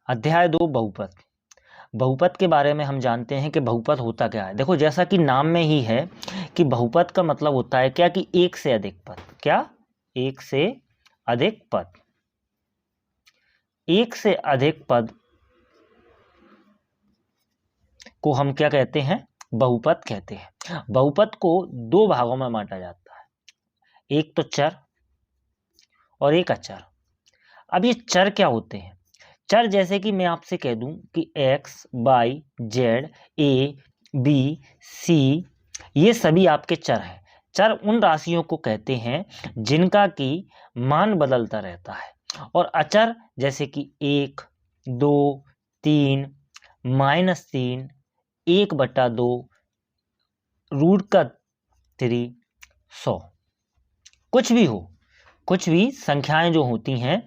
अध्याय 2 बहुपद। बहुपद के बारे में हम जानते हैं कि बहुपद होता क्या है। देखो जैसा कि नाम में ही है कि बहुपद का मतलब होता है क्या कि एक से अधिक पद। क्या? एक से अधिक पद। एक से अधिक पद को हम क्या कहते हैं? बहुपद कहते हैं। बहुपद को दो भागों में बांटा जाता है, एक तो चर और एक अचर। अब ये चर क्या होते हैं? चर जैसे कि मैं आपसे कह दूं कि x, y, z, a, b, c ये सभी आपके चर हैं। चर उन राशियों को कहते हैं जिनका कि मान बदलता रहता है। और अचर जैसे कि 1, 2, 3, -3, 1/2, √3, 100, कुछ भी हो, कुछ भी संख्याएं जो होती हैं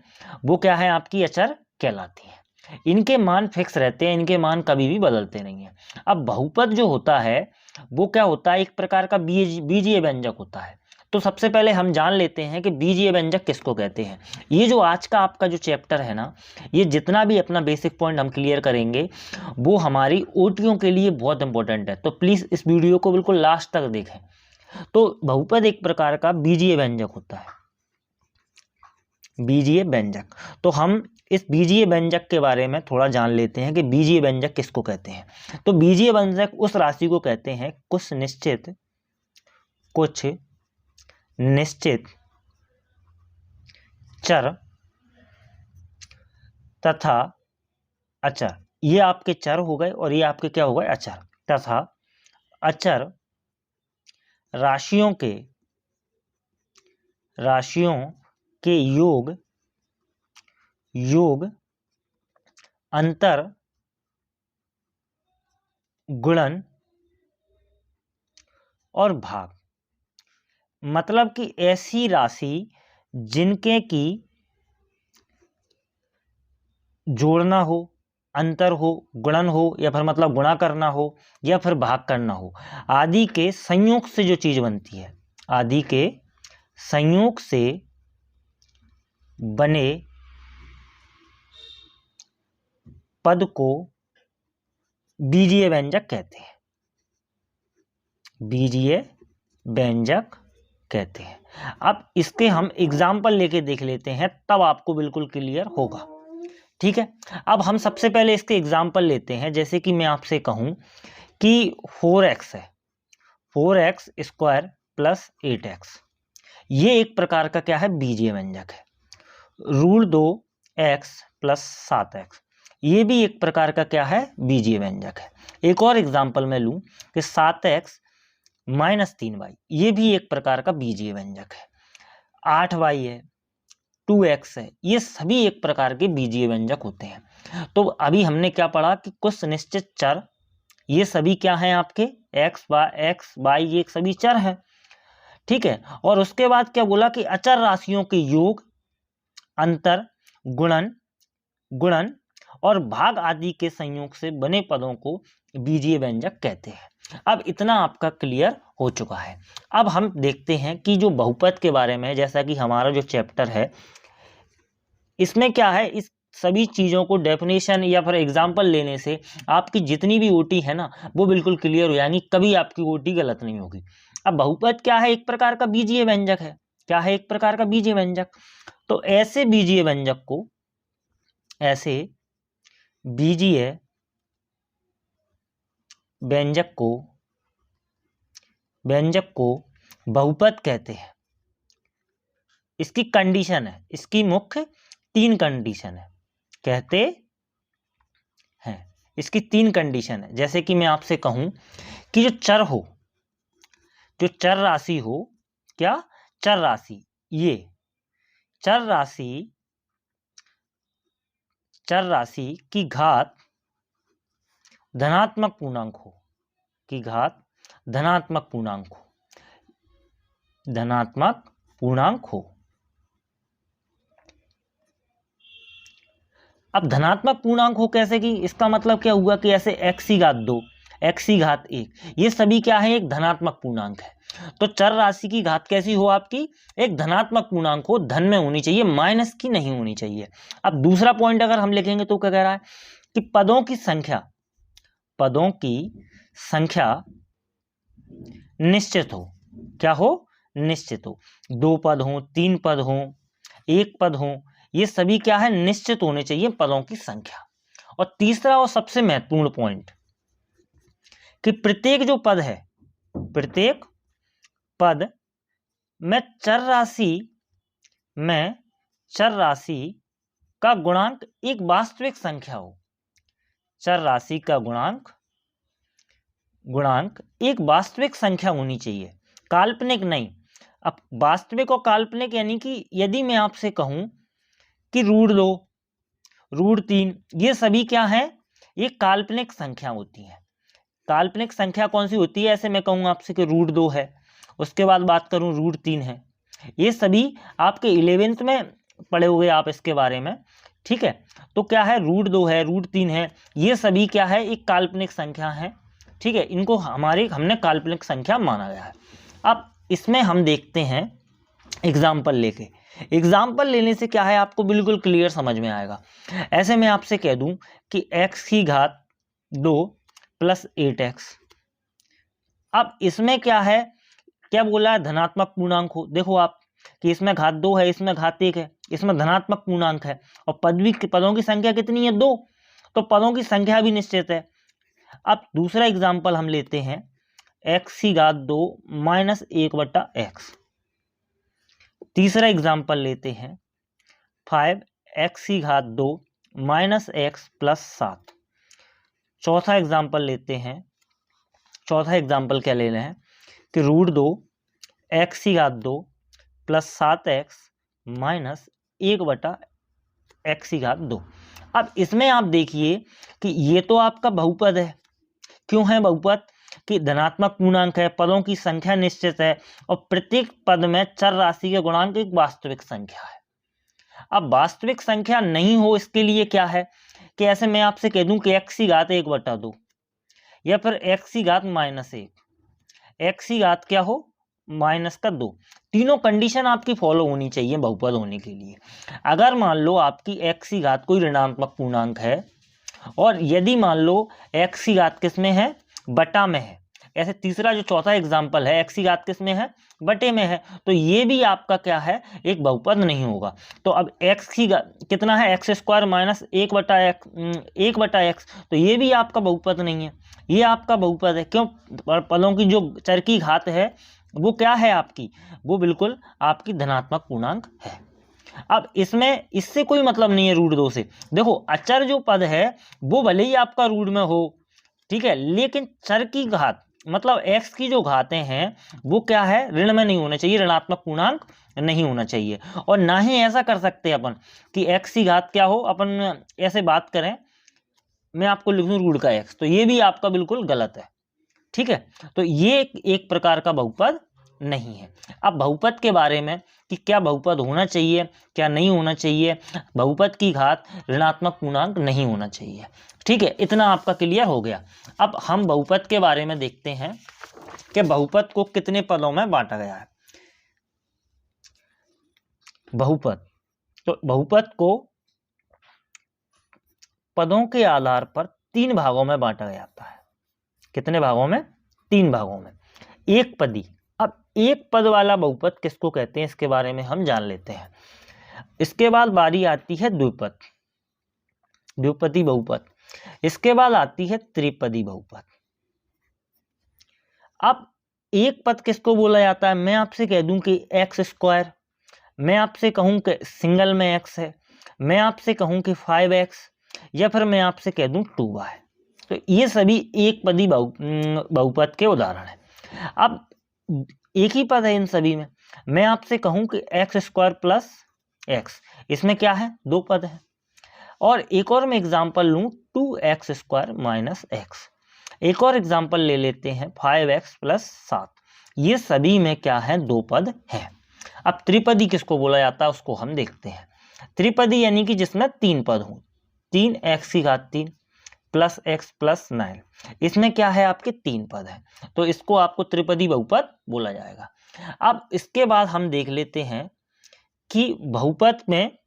वो क्या है? आपकी अचर कहलाती हैं। इनके मान फिक्स रहते हैं, इनके मान कभी भी बदलते नहीं हैं। अब बहुपद जो होता है वो क्या होता है? एक प्रकार का बीजीय व्यंजक होता है। तो सबसे पहले हम जान लेते हैं कि बीजीय व्यंजक किसको कहते हैं। ये जो आज का आपका जो चैप्टर है ना, ये जितना भी अपना बेसिक पॉइंट हम क्लियर करेंगे वो हमारी ओटीओ के लिए बहुत इंपॉर्टेंट है। तो प्लीज इस वीडियो को बिल्कुल लास्ट तक देखें। तो बहुपद एक प्रकार का बीजीय व्यंजक होता है, बीजीय व्यंजक। तो हम इस बीजीय व्यंजक के बारे में थोड़ा जान लेते हैं कि बीजीय व्यंजक किसको कहते हैं। तो बीजीय व्यंजक उस राशि को कहते हैं कुछ निश्चित चर तथा अचर। ये आपके चर हो गए और ये आपके क्या हो गए? अचर। तथा अचर राशियों के योग अंतर गुणन और भाग। मतलब कि ऐसी राशि जिनके की जोड़ना हो, अंतर हो, गुणन हो, या फिर मतलब गुणा करना हो या फिर भाग करना हो, आदि के संयोग से जो चीज बनती है, आदि के संयोग से बने पद को बीजीय व्यंजक कहते हैं। बीजीय व्यंजक कहते हैं। अब इसके हम एग्जाम्पल लेके देख लेते हैं, तब आपको बिल्कुल क्लियर होगा। ठीक है, अब हम सबसे पहले इसके एग्जाम्पल लेते हैं। जैसे कि मैं आपसे कहूं कि 4x है, 4x² + 8x, ये एक प्रकार का क्या है? बीजीय व्यंजक है। √2x + 7x, ये भी एक प्रकार का क्या है? बीजीय व्यंजक है। एक और एग्जाम्पल मैं लूं कि 7x - 3y, ये भी एक प्रकार का बीजीय व्यंजक है। 8y है, 2x है, ये सभी एक प्रकार के बीजीय व्यंजक होते हैं। तो अभी हमने क्या पढ़ा कि कुछ निश्चित चर, ये सभी क्या हैं? आपके x, y ये सभी चर हैं। ठीक है, और उसके बाद क्या बोला कि अचर राशियों के योग, अंतर, गुणन और भाग आदि के संयोग से बने पदों को बीजीय व्यंजक कहते हैं। अब इतना आपका क्लियर हो चुका है। अब हम देखते हैं कि जो बहुपद के बारे में, जैसा कि हमारा जो चैप्टर है इसमें क्या है, इस सभी चीजों को डेफिनेशन या फिर एग्जाम्पल लेने से आपकी जितनी भी ओटी है ना वो बिल्कुल क्लियर हो जाएंगी, कभी आपकी ओटी गलत नहीं होगी। अब बहुपद क्या है? एक प्रकार का बीजीय व्यंजक है। क्या है? एक प्रकार का बीजीय व्यंजक। तो ऐसे बीजीय व्यंजक को बहुपद कहते हैं। इसकी कंडीशन है, इसकी मुख्य 3 कंडीशन है, कहते हैं इसकी 3 कंडीशन है। जैसे कि मैं आपसे कहूं कि जो चर राशि हो, क्या? चर राशि, ये चर राशि की घात धनात्मक पूर्णांक हो, धनात्मक पूर्णांक हो। अब धनात्मक पूर्णांक हो कैसे? कि इसका मतलब क्या हुआ कि ऐसे x⁻², x⁻1, ये सभी क्या है? एक धनात्मक पूर्णांक है। तो चर राशि की घात कैसी हो आपकी, एक धनात्मक पूर्णांक हो, धन में होनी चाहिए, माइनस की नहीं होनी चाहिए। अब दूसरा पॉइंट अगर हम लिखेंगे तो क्या कह रहा है कि पदों की संख्या निश्चित हो। क्या हो, निश्चित हो। 2 पद हो, 3 पद हो, 1 पद हो, ये सभी क्या है, निश्चित होने चाहिए पदों की संख्या। और तीसरा और सबसे महत्वपूर्ण पॉइंट कि प्रत्येक जो पद है, प्रत्येक पद में चर राशि का गुणांक एक वास्तविक संख्या हो। चर राशि का गुणांक एक वास्तविक संख्या होनी चाहिए, काल्पनिक नहीं। अब वास्तविक और काल्पनिक यानी कि यदि मैं आपसे कहूं कि √2, √3, ये सभी क्या है, ये काल्पनिक संख्या होती है। काल्पनिक संख्या कौन सी होती है, ऐसे मैं कहूँ आपसे कि √2 है, उसके बाद बात करूँ √3 है, ये सभी आपके 11th में पढ़े हुए आप इसके बारे में, ठीक है। तो क्या है, √2 है, √3 है, ये सभी क्या है, एक काल्पनिक संख्या है, ठीक है। इनको हमने काल्पनिक संख्या माना गया है। अब इसमें हम देखते हैं एग्जाम्पल लेने से क्या है, आपको बिल्कुल क्लियर समझ में आएगा। ऐसे मैं आपसे कह दूं कि x की घात 2 + 8x। अब इसमें क्या है, क्या बोला है, धनात्मक पूर्णांक हो। देखो आप कि इसमें घात 2 है, इसमें घात 1 है, इसमें धनात्मक पूर्णांक है, और पदों की संख्या कितनी है, 2, तो पदों की संख्या भी निश्चित है। अब दूसरा एग्जाम्पल हम लेते हैं, x की घात 2 - 1/x। तीसरा एग्जाम्पल लेते हैं 5x की घात 2 - x + 7। चौथा एग्जाम्पल लेते हैं, चौथा एग्जाम्पल क्या ले रहे हैं कि √2 x की घात 2 + 7x - 1/x की घात 2। अब इसमें आप देखिए कि ये तो आपका बहुपद है। क्यों है बहुपद, कि धनात्मक पूर्णांक है, पदों की संख्या निश्चित है, और प्रत्येक पद में चर राशि के गुणांक एक वास्तविक संख्या है। अब वास्तविक संख्या नहीं हो, इसके लिए क्या है कि ऐसे मैं आपसे कह दूं कि x की घात 1/2 या फिर x की घात -1, x की घात क्या हो, -2। तीनों कंडीशन आपकी फॉलो होनी चाहिए बहुपद होने के लिए। अगर मान लो आपकी x की घात कोई ऋणात्मक पूर्णांक है, और यदि मान लो x की घात किस में है, बटा में है, ऐसे तीसरा जो चौथा एग्जाम्पल है x की घात किस में है, बटे में है, तो ये भी आपका क्या है, एक बहुपद नहीं होगा। तो अब x की कितना है, x² - 1/x, तो ये भी आपका बहुपद नहीं है, ये आपका बहुपद है। क्यों, पदों की जो चर की घात है वो क्या है आपकी, वो बिल्कुल आपकी धनात्मक पूर्णांक है। अब इसमें इससे कोई मतलब नहीं है √2 से। देखो अचर जो पद है वो भले ही आपका रूट में हो, ठीक है, लेकिन चर की घात मतलब x की जो घातें हैं वो क्या है, ऋण में नहीं होना चाहिए, ऋणात्मक पूर्णांक नहीं होना चाहिए। और ना ही ऐसा कर सकते अपन कि x की घात क्या हो, अपन ऐसे बात करें, मैं आपको लिख दूं रूट का x, तो ये भी आपका बिल्कुल गलत है, ठीक है। तो ये एक प्रकार का बहुपद नहीं है। अब बहुपद के बारे में कि क्या बहुपद होना चाहिए, क्या नहीं होना चाहिए, बहुपद की घात ऋणात्मक पूर्णांक नहीं होना चाहिए, ठीक है, इतना आपका क्लियर हो गया। अब हम बहुपद के बारे में देखते हैं कि बहुपद को कितने पदों में बांटा गया है। बहुपद, तो बहुपद को पदों के आधार पर 3 भागों में बांटा जाता है। कितने भागों में, 3 भागों में। एक पदी, अब एक पद वाला बहुपद किसको कहते हैं इसके बारे में हम जान लेते हैं। इसके बाद बारी आती है द्विपद, द्विपदी बहुपद। इसके बाद आती है त्रिपदी बहुपद। अब एक पद किसको बोला जाता है, मैं आपसे कह दूं कि x², मैं आपसे कहूं कि सिंगल में x है, मैं आपसे कहूं कि 5x, या फिर मैं आपसे कह दूं 2y। तो ये सभी एक पदी बहुपद के उदाहरण हैं। अब एक ही पद है इन सभी में, मैं आपसे कहूं कि x² + x, इसमें क्या है, 2 पद है। और एक और मैं एग्जांपल लूं 2x² - x। एक और एग्जांपल ले लेते हैं 5x + 7। ये सभी में क्या है, 2 पद है। अब त्रिपदी किसको बोला जाता है उसको हम देखते हैं। त्रिपदी यानी कि जिसमें 3 पद हों, 3x की घात 3, प्लस एक्स प्लस 9। इसमें क्या है, आपके 3 पद है, तो इसको आपको त्रिपदी बहुपद बोला जाएगा। अब इसके बाद हम देख लेते हैं कि बहुपद में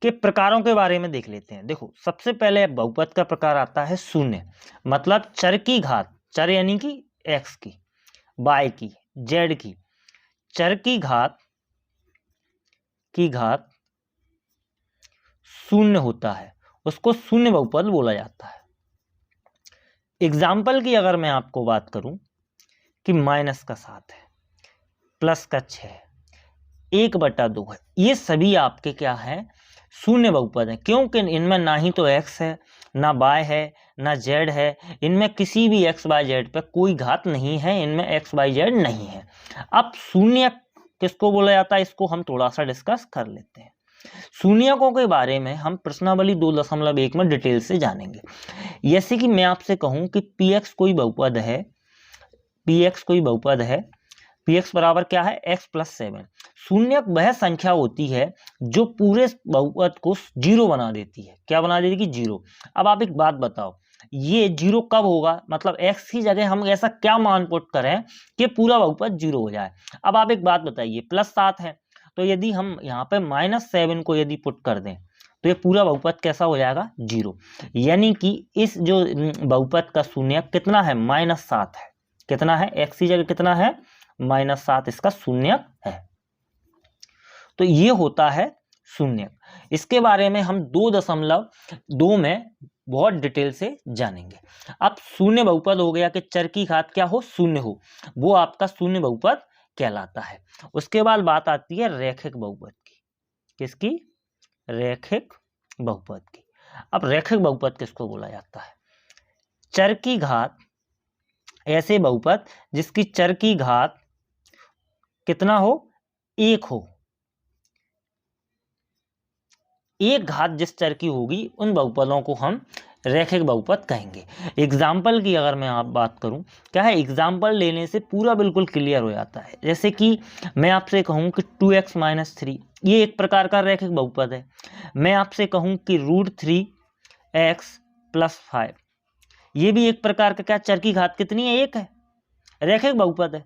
के प्रकारों के बारे में देख लेते हैं। देखो, सबसे पहले बहुपद का प्रकार आता है शून्य, मतलब चर की घात, चर यानी कि एक्स की, वाई की, जेड की, चर की घात शून्य होता है, उसको शून्य बहुपद बोला जाता है। एग्जाम्पल की अगर मैं आपको बात करूं कि -7 है, +6 है, 1/2 है, ये सभी आपके क्या है, शून्य बहुपद है, क्योंकि इनमें ना ही तो x है, ना y है, ना z है, इनमें किसी भी x y z पे कोई घात नहीं है, इनमें x y z नहीं है। अब शून्य किसको बोला जाता है, इसको हम थोड़ा सा डिस्कस कर लेते हैं। शून्यकों के बारे में हम प्रश्नावली 2.1 में डिटेल से जानेंगे। जैसे कि मैं आपसे कहूं कि px कोई बहुपद है, px बराबर क्या है, x + 7। शून्यक वह संख्या होती है जो पूरे बहुपद को 0 बना देती है। क्या बना देती है, 0। अब आप एक बात बताओ, ये 0 कब होगा, मतलब x की जगह हम ऐसा क्या मान पुट करें कि पूरा बहुपद 0 हो जाए। अब आप एक बात बताइए, +7 है, तो यदि हम यहाँ पे -7 को यदि पुट कर दें तो ये पूरा बहुपद कैसा हो जाएगा, 0। यानी कि इस जो बहुपद का शून्यक कितना है, -7 है। कितना है, x की जगह कितना है, -7 इसका शून्यक है। तो ये होता है शून्यक। इसके बारे में हम 2.2 में बहुत डिटेल से जानेंगे। अब शून्य बहुपद हो गया कि चर की घात क्या हो, शून्य हो, वो आपका शून्य बहुपद कहलाता है। उसके बाद बात आती है रैखिक बहुपद की। किसकी, रैखिक बहुपद की। अब रैखिक बहुपद किसको बोला जाता है, चर की घात, ऐसे बहुपद जिसकी चर की घात कितना हो, 1 हो। एक घात जिस चर की होगी उन बहुपदों को हम रैखिक बहुपद कहेंगे। एग्जाम्पल की अगर मैं आप बात करूं, क्या है, एग्जाम्पल लेने से पूरा बिल्कुल क्लियर हो जाता है। जैसे कि मैं आपसे कहूं कि 2x - 3, ये एक प्रकार का रैखिक बहुपद है। मैं आपसे कहूं कि √3x + 5, ये भी एक प्रकार का, क्या, चर की घात कितनी है, 1 है, रैखिक बहुपद है।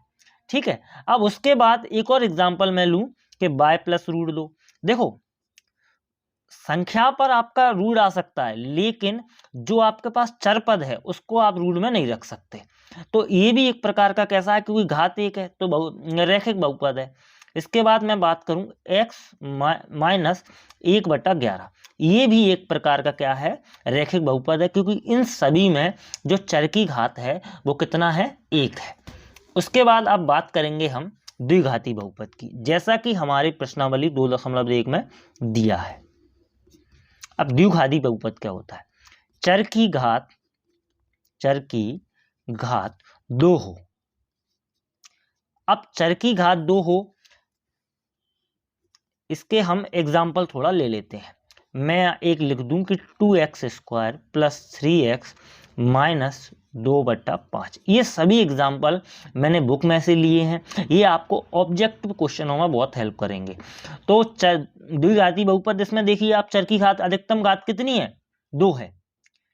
ठीक है। अब उसके बाद एक और एग्जाम्पल मैं लूं कि y + √2। देखो, संख्या पर आपका रूट आ सकता है, लेकिन जो आपके पास चर पद है उसको आप रूट में नहीं रख सकते। तो ये भी एक प्रकार का कैसा है, क्योंकि घात 1 है तो रैखिक बहुपद है। इसके बाद मैं बात करूं x - 1/11, ये भी एक प्रकार का क्या है, रैखिक बहुपद है, क्योंकि इन सभी में जो चर की घात है वो कितना है, 1 है। उसके बाद अब बात करेंगे हम द्विघाती बहुपद की, जैसा कि हमारी प्रश्नावली 2.1 में दिया है। अब द्विघाती बहुपद क्या होता है, चर की घात 2 हो। अब चर की घात 2 हो, इसके हम एग्जाम्पल थोड़ा ले लेते हैं। मैं एक लिख दूं कि 2x² + 3x - 2/5। ये सभी एग्जाम्पल मैंने बुक में से लिए हैं, ये आपको ऑब्जेक्टिव क्वेश्चनों में बहुत हेल्प करेंगे। तो द्विघाती बहुपद, इसमें देखिए आप, चर की घात, अधिकतम घात कितनी है, 2 है।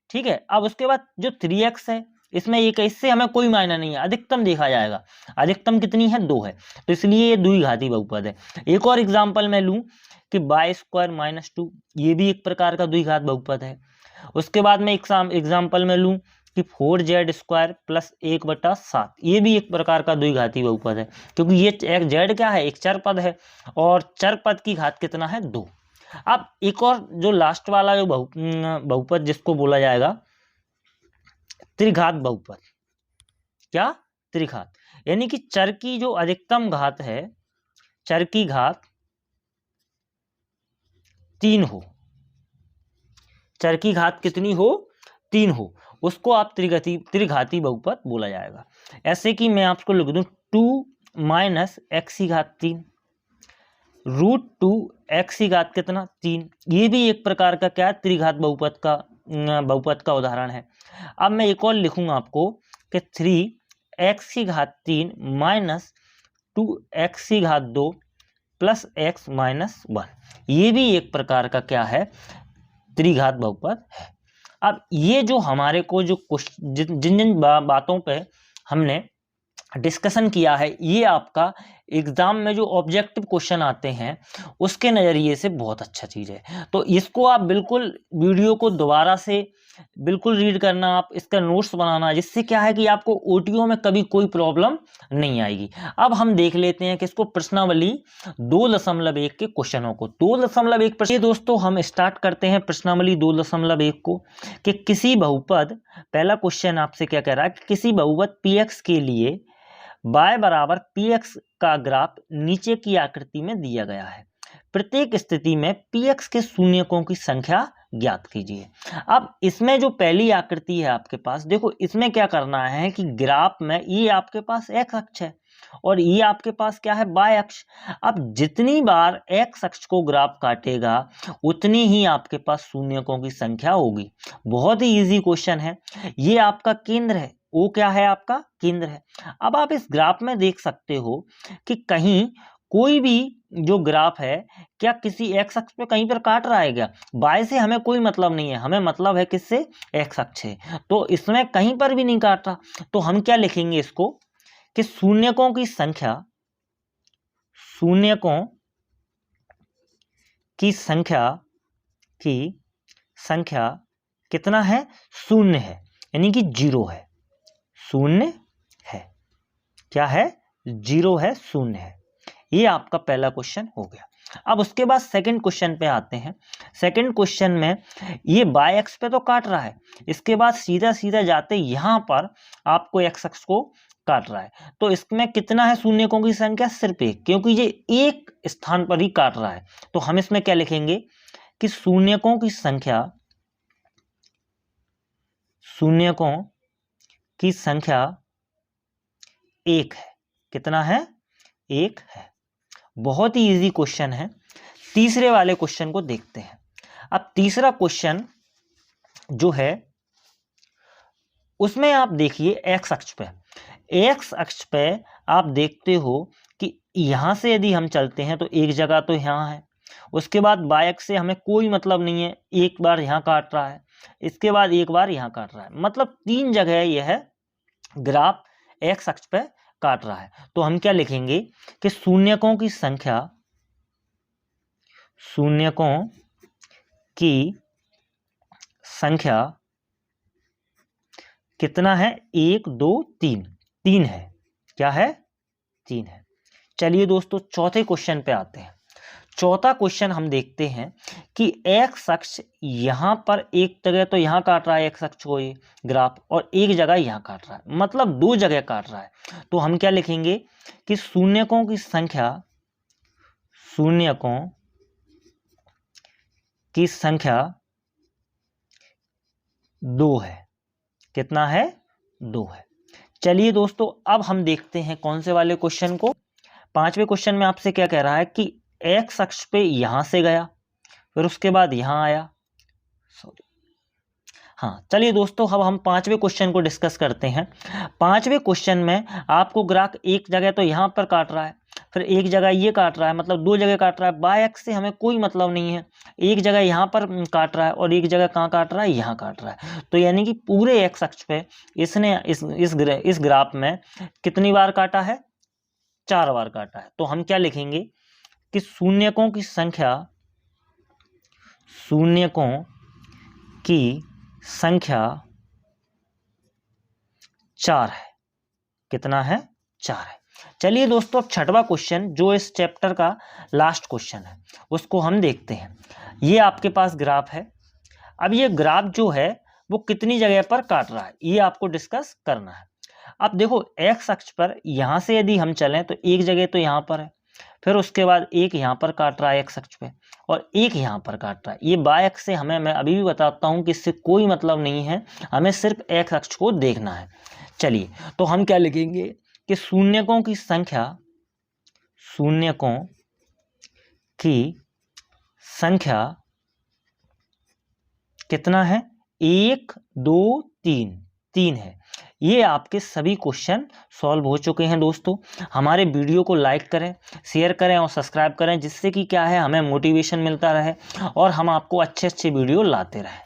ठीक है। अब उसके बाद जो 3x है, इसमें एक, इससे हमें कोई मायना नहीं है, अधिकतम देखा जाएगा, अधिकतम कितनी है, 2 है, तो इसलिए ये द्विघाती बहुपद है। एक और एग्जांपल मैं लूं कि y² - 2, ये भी एक प्रकार का द्विघात बहुपद है। उसके बाद मैं एग्जांपल में लूं कि 4z² + 1/7, ये भी एक प्रकार का द्विघाती बहुपद है, क्योंकि ये एक z क्या है, एक चर पद है, और चर पद की घात कितना है, 2। अब एक और जो लास्ट वाला जो बहुपद जिसको बोला जाएगा त्रिघात बहुपद। क्या, त्रिघात, यानी कि चर की जो अधिकतम घात है, चर की घात 3 हो, चर की घात कितनी हो, 3 हो, उसको आप त्रिघाती बहुपद बोला जाएगा। ऐसे कि मैं आपको लिख दूं 2 - x3 √2x कितना, 3, ये भी एक प्रकार का क्या, त्रिघात बहुपद का उदाहरण है। अब मैं एक और लिखूंगा आपको कि 3x3 - 2x2 + x - 1, ये भी एक प्रकार का क्या है, त्रिघात बहुपद है। अब ये जो हमारे को जो जिन जिन बातों पे हमने डिस्कशन किया है, ये आपका एग्जाम में जो ऑब्जेक्टिव क्वेश्चन आते हैं उसके नज़रिए से बहुत अच्छा चीज़ है। तो इसको आप बिल्कुल वीडियो को दोबारा से बिल्कुल रीड करना, आप इसका नोट्स बनाना, जिससे क्या है कि आपको ओटीओ में कभी कोई प्रॉब्लम नहीं आएगी। अब हम देख लेते हैं कि इसको प्रश्नावली 2.1 के क्वेश्चनों को 2.1 दोस्तों हम स्टार्ट करते हैं प्रश्नावली 2.1 को कि किसी बहुपद, पहला क्वेश्चन आपसे क्या कह रहा है कि किसी बहुपद px के लिए y बराबर px का ग्राफ नीचे की आकृति में दिया गया है। प्रत्येक स्थिति में px के शून्यकों की संख्या ज्ञात कीजिए। अब इसमें जो पहली आकृति है आपके पास, देखो इसमें क्या करना है कि ग्राफ में ये आपके पास x अक्ष है और ये आपके पास क्या है, y अक्ष। अब जितनी बार x अक्ष को ग्राफ काटेगा उतनी ही आपके पास शून्यकों की संख्या होगी। बहुत ही इजी क्वेश्चन है। ये आपका केंद्र है, वो क्या है, आपका केंद्र है। अब आप इस ग्राफ में देख सकते हो कि कहीं कोई भी जो ग्राफ है क्या किसी एक्स अक्ष पे कहीं पर काट रहा है क्या? वाई से हमें कोई मतलब नहीं है, हमें मतलब है किससे, एक्स अक्ष है। तो इसमें कहीं पर भी नहीं काट रहा, तो हम क्या लिखेंगे इसको कि शून्यकों की संख्या, शून्यकों की संख्या कितना है, शून्य है, यानी कि 0 है, शून्य है, क्या है, 0 है, शून्य है। ये आपका पहला क्वेश्चन हो गया। अब उसके बाद सेकंड क्वेश्चन पे आते हैं। सेकंड क्वेश्चन में ये y अक्ष पे तो काट रहा है, इसके बाद सीधा सीधा जाते यहाँ पर आपको x अक्ष को काट रहा है। तो इसमें कितना है शून्यकों की संख्या, सिर्फ एक, क्योंकि ये एक स्थान पर ही काट रहा है। तो हम इसमें क्या लिखेंगे कि शून्यकों की संख्या, शून्यकों की संख्या 1 है। कितना है, 1 है। बहुत ही इजी क्वेश्चन है। तीसरे वाले क्वेश्चन को देखते हैं। अब तीसरा क्वेश्चन जो है उसमें आप देखिए x अक्ष पे, x अक्ष पे आप देखते हो कि यहां से यदि हम चलते हैं तो एक जगह तो यहाँ है, उसके बाद y अक्ष से हमें कोई मतलब नहीं है, एक बार यहाँ काट रहा है, इसके बाद एक बार यहाँ काट रहा है, मतलब 3 जगह यह ग्राफ x अक्ष पे काट रहा है। तो हम क्या लिखेंगे कि शून्यकों की संख्या, शून्यकों की संख्या कितना है, 1 2 3, 3 है, क्या है, 3 है। चलिए दोस्तों चौथे क्वेश्चन पे आते हैं। चौथा क्वेश्चन हम देखते हैं कि एक्स अक्ष यहाँ पर एक जगह तो यहाँ काट रहा है एक्स अक्ष को ये ग्राफ, और एक जगह यहाँ काट रहा है, मतलब 2 जगह काट रहा है। तो हम क्या लिखेंगे कि शून्यकों की संख्या, शून्यकों की संख्या 2 है। कितना है, 2 है। चलिए दोस्तों अब हम देखते हैं कौन से वाले क्वेश्चन को। पांचवें क्वेश्चन में आपसे क्या कह रहा है कि एक्स अक्ष पे यहां से गया, फिर उसके बाद यहां आया, सॉरी, हाँ चलिए दोस्तों अब हम पांचवें क्वेश्चन को डिस्कस करते हैं। पांचवें क्वेश्चन में आपको ग्राफ एक जगह तो यहाँ पर काट रहा है, फिर एक जगह ये काट रहा है, मतलब 2 जगह काट रहा है। बाय एक्स से हमें कोई मतलब नहीं है, एक जगह यहाँ पर काट रहा है और एक जगह कहाँ काट रहा है, यहाँ काट रहा है। तो यानी कि पूरे एक्स अक्ष पे इसने इस ग्राफ में कितनी बार काटा है, 4 बार काटा है। तो हम क्या लिखेंगे कि शून्यकों की संख्या, शून्यकों की संख्या 4 है। कितना है, 4 है। चलिए दोस्तों अब छठवां क्वेश्चन जो इस चैप्टर का लास्ट क्वेश्चन है उसको हम देखते हैं। ये आपके पास ग्राफ है। अब ये ग्राफ जो है वो कितनी जगह पर काट रहा है ये आपको डिस्कस करना है। अब देखो एक्स अक्ष पर यहां से यदि हम चलें तो एक जगह तो यहाँ पर है, फिर उसके बाद एक यहाँ पर काट रहा है एक्स अक्ष पे, और एक यहाँ पर काट रहा है। ये बाय अक्ष से हमें, मैं अभी भी बताता हूँ कि इससे कोई मतलब नहीं है, हमें सिर्फ एक्स अक्ष को देखना है। चलिए तो हम क्या लिखेंगे कि शून्यकों की संख्या, शून्यकों की संख्या कितना है, 1 2 3, 3 है। ये आपके सभी क्वेश्चन सॉल्व हो चुके हैं दोस्तों। हमारे वीडियो को लाइक करें, शेयर करें और सब्सक्राइब करें, जिससे कि क्या है हमें मोटिवेशन मिलता रहे और हम आपको अच्छे अच्छे वीडियो लाते रहें।